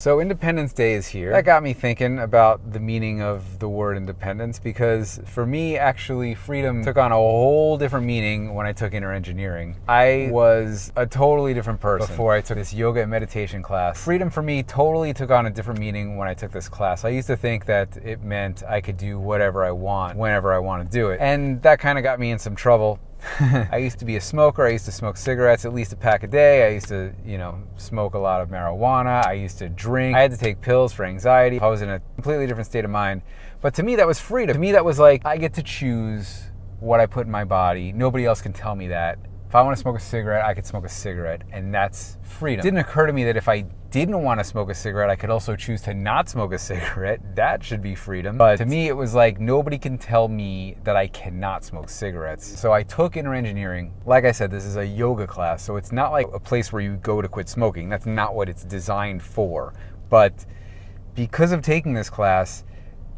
So Independence Day is here. That got me thinking about the meaning of the word independence, because for me, actually, freedom took on a whole different meaning when I took inner engineering. I was a totally different person before I took this yoga and meditation class. Freedom for me totally took on a different meaning when I took this class. I used to think that it meant I could do whatever I want, whenever I want to do it. And that kind of got me in some trouble. I used to be a smoker. I used to smoke cigarettes, at least a pack a day. I used to, smoke a lot of marijuana. I used to drink. I had to take pills for anxiety. I was in a completely different state of mind. But to me, that was freedom. To me, that was like, I get to choose what I put in my body. Nobody else can tell me that. If I want to smoke a cigarette, I could smoke a cigarette, and that's freedom. It didn't occur to me that if I didn't want to smoke a cigarette, I could also choose to not smoke a cigarette. That should be freedom. But to me, it was like, nobody can tell me that I cannot smoke cigarettes. So I took inner engineering. Like I said, this is a yoga class, so it's not like a place where you go to quit smoking. That's not what it's designed for. But because of taking this class,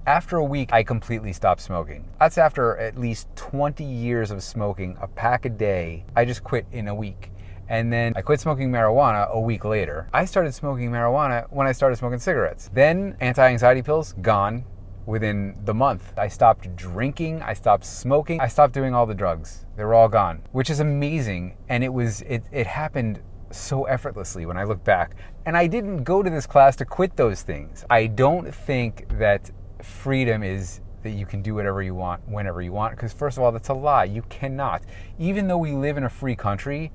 after a week, I completely stopped smoking. That's after at least 20 years of smoking a pack a day. I just quit in a week. And then I quit smoking marijuana a week later. I started smoking marijuana when I started smoking cigarettes. Then anti-anxiety pills, gone within the month. I stopped drinking, I stopped smoking, I stopped doing all the drugs. They were all gone, which is amazing. And it happened so effortlessly when I look back. And I didn't go to this class to quit those things. I don't think that freedom is that you can do whatever you want, whenever you want, because first of all, that's a lie. You cannot. Even though we live in a free country,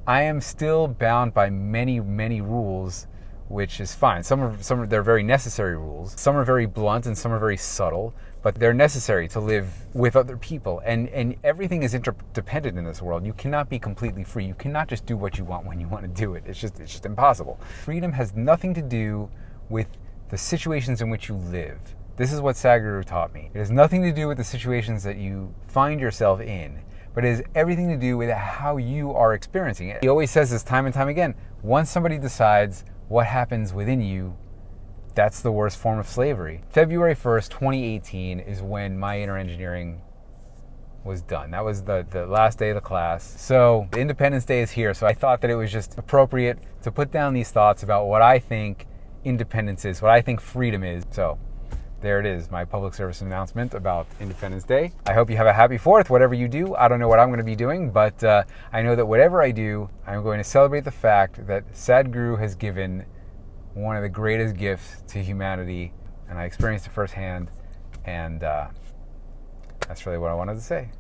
I am still bound by many, many rules, which is fine. They're very necessary rules. Some are very blunt and some are very subtle, but they're necessary to live with other people. And everything is interdependent in this world. You cannot be completely free. You cannot just do what you want when you want to do it. It's just impossible. Freedom has nothing to do with the situations in which you live. This is what Sadhguru taught me. It has nothing to do with the situations that you find yourself in, but it has everything to do with how you are experiencing it. He always says this time and time again. Once somebody decides what happens within you, that's the worst form of slavery. February 1st, 2018 is when my inner engineering was done. That was the last day of the class. So Independence Day is here, so I thought that it was just appropriate to put down these thoughts about what I think independence is, what I think freedom is. So there it is, my public service announcement about Independence Day. I hope you have a happy 4th, whatever you do. I don't know what I'm going to be doing, but I know that whatever I do, I'm going to celebrate the fact that Sadhguru has given one of the greatest gifts to humanity, and I experienced it firsthand, and that's really what I wanted to say.